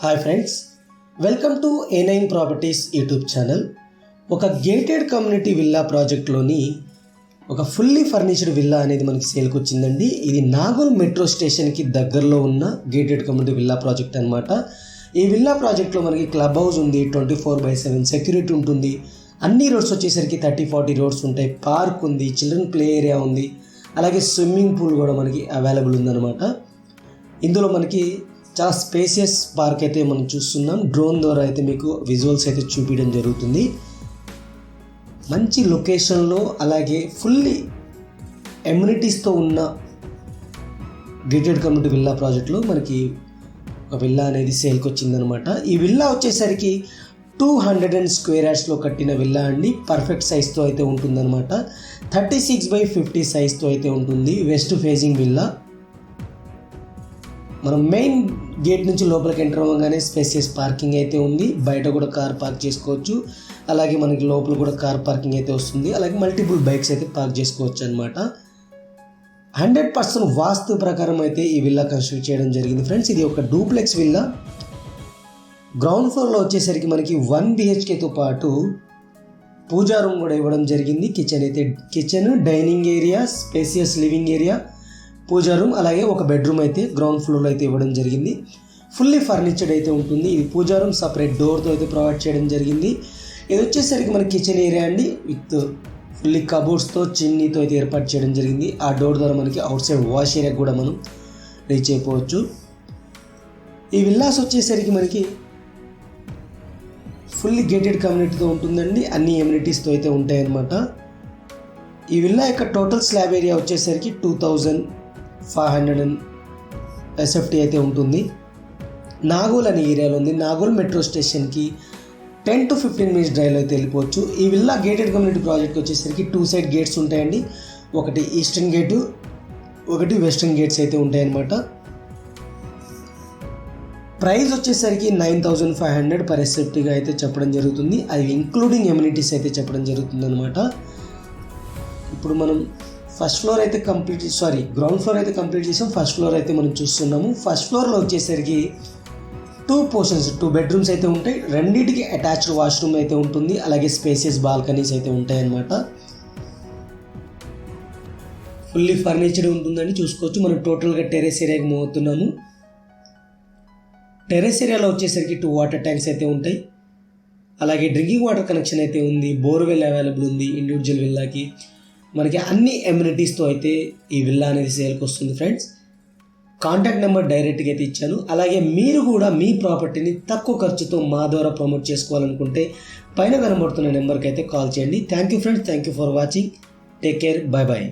Hi friends, welcome to A9 properties YouTube channel. ఒక gated community villa ప్రాజెక్ట్లోని ఒక fully ఫర్నిచర్డ్ villa అనేది మనకి సేల్కి వచ్చిందండి. ఇది నాగోల్ మెట్రో స్టేషన్కి దగ్గరలో ఉన్న గేటెడ్ కమ్యూనిటీ విల్లా ప్రాజెక్ట్ అనమాట. ఈ విల్లా ప్రాజెక్ట్లో మనకి క్లబ్ హౌస్ ఉంది, 24/7 సెక్యూరిటీ ఉంటుంది. అన్ని రోడ్స్ వచ్చేసరికి 30-40 రోడ్స్ ఉంటాయి. పార్క్ ఉంది, చిల్డ్రన్ ప్లే ఏరియా ఉంది, అలాగే స్విమ్మింగ్ పూల్ కూడా మనకి అవైలబుల్ ఉందన్నమాట. ఇందులో మనకి చాలా స్పేసియస్ పార్క్ అయితే మనం చూస్తున్నాం. డ్రోన్ ద్వారా అయితే మీకు విజువల్స్ అయితే చూపించడం జరుగుతుంది. మంచి లొకేషన్లో అలాగే ఫుల్లీ ఎమ్యూనిటీస్తో ఉన్న గేటెడ్ కమ్యూనిటీ విల్లా ప్రాజెక్ట్లో మనకి ఒక విల్లా అనేది సేల్కి వచ్చిందనమాట. ఈ విల్లా వచ్చేసరికి 200 స్క్వేర్ యార్డ్స్లో కట్టిన విల్లా అండి. పర్ఫెక్ట్ సైజ్తో అయితే ఉంటుందన్నమాట. 36/50 సైజ్తో అయితే ఉంటుంది. West facing villa. మనం మెయిన్ గేట్ నుంచి లోపలికి ఎంటర్ అవ్వగానే స్పేసియస్ పార్కింగ్ అయితే ఉంది. బయట కూడా కార్ పార్క్ చేసుకోవచ్చు. అలాగే మనకి లోపల కూడా కార్ పార్కింగ్ అయితే వస్తుంది. అలాగే మల్టిపుల్ బైక్స్ అయితే పార్క్ చేసుకోవచ్చు అనమాట. 100% వాస్తు ప్రకారం అయితే ఈ విల్లా కన్స్ట్రక్ట్ చేయడం జరిగింది ఫ్రెండ్స్. ఇది ఒక డూప్లెక్స్ విల్లా. గ్రౌండ్ ఫ్లోర్లో వచ్చేసరికి మనకి 1 BHKతో పాటు పూజా రూమ్ కూడా ఇవ్వడం జరిగింది. Kitchen, dining area, spacious living area, puja room, అలాగే ఒక బెడ్రూమ్ అయితే గ్రౌండ్ ఫ్లోర్లో అయితే ఇవ్వడం జరిగింది. ఫుల్లీ ఫర్నిచర్డ్ అయితే ఉంటుంది. ఇది పూజా రూమ్ సపరేట్ డోర్తో అయితే ప్రొవైడ్ చేయడం జరిగింది. ఇది వచ్చేసరికి మనకి కిచెన్ ఏరియా అండి, విత్ ఫుల్లీ కబోర్డ్స్తో చిమ్నీతో అయితే ఏర్పాటు చేయడం జరిగింది. ఆ డోర్ ద్వారా మనకి అవుట్ సైడ్ వాష్ ఏరియా కూడా మనం రీచ్ అయిపోవచ్చు. ఈ విల్లాస్ వచ్చేసరికి మనకి ఫుల్లీ గేటెడ్ కమ్యూనిటీతో ఉంటుందండి. అన్ని ఎమ్యూనిటీస్తో అయితే ఉంటాయన్నమాట. ఈ విల్లా యొక్క టోటల్ స్లాబ్ ఏరియా వచ్చేసరికి 2500 SFT అయితే ఉంటుంది. నాగోల్ అనే ఏరియాలో ఉంది. నాగోల్ మెట్రో స్టేషన్కి 10 to 15 minutes డ్రైవ్లో అయితే వెళ్ళిపోవచ్చు. ఈ విల్లా గేటెడ్ కమ్యూనిటీ ప్రాజెక్ట్ వచ్చేసరికి 2 side గేట్స్ ఉంటాయండి. ఒకటి ఈస్టర్న్ గేటు, ఒకటి వెస్టర్న్ గేట్స్ అయితే ఉంటాయన్నమాట. ప్రైస్ వచ్చేసరికి 9500 per SFTగా అయితే చెప్పడం జరుగుతుంది. అది ఇంక్లూడింగ్ ఎమ్యూనిటీస్ అయితే చెప్పడం జరుగుతుంది అనమాట. ఇప్పుడు మనం గ్రౌండ్ ఫ్లోర్ అయితే కంప్లీట్ చేసాం. ఫస్ట్ ఫ్లోర్ అయితే మనం చూస్తున్నాము. ఫస్ట్ ఫ్లోర్లో వచ్చేసరికి 2 portions, 2 bedrooms అయితే ఉంటాయి. రెండింటికి అటాచ్డ్ వాష్రూమ్ అయితే ఉంటుంది. అలాగే స్పేసియస్ బాల్కనీస్ అయితే ఉంటాయి అన్నమాట. ఫుల్లీ ఫర్నిచర్డ్ ఉంటుందని చూసుకోవచ్చు. మనం టోటల్గా టెరెస్ ఏరియాకి మూవ్ అవుతున్నాము. టెరెస్ ఏరియాలో వచ్చేసరికి 2 వాటర్ ట్యాంక్స్ అయితే ఉంటాయి. అలాగే డ్రింకింగ్ వాటర్ కనెక్షన్ అయితే ఉంది. బోర్వెల్ అవైలబుల్ ఉంది ఇండివిజువల్ విల్లాకి. మనకి అన్ని ఎమ్యూనిటీస్తో అయితే ఈ విల్లా అనేది సేల్కి వస్తుంది ఫ్రెండ్స్. కాంటాక్ట్ నెంబర్ డైరెక్ట్గా అయితే ఇచ్చాను. అలాగే మీరు కూడా మీ ప్రాపర్టీని తక్కువ ఖర్చుతో మా ద్వారా ప్రమోట్ చేసుకోవాలనుకుంటే పైన కనబడుతున్న నెంబర్కి అయితే కాల్ చేయండి. Thank you friends, thank you for watching. Take care, by by.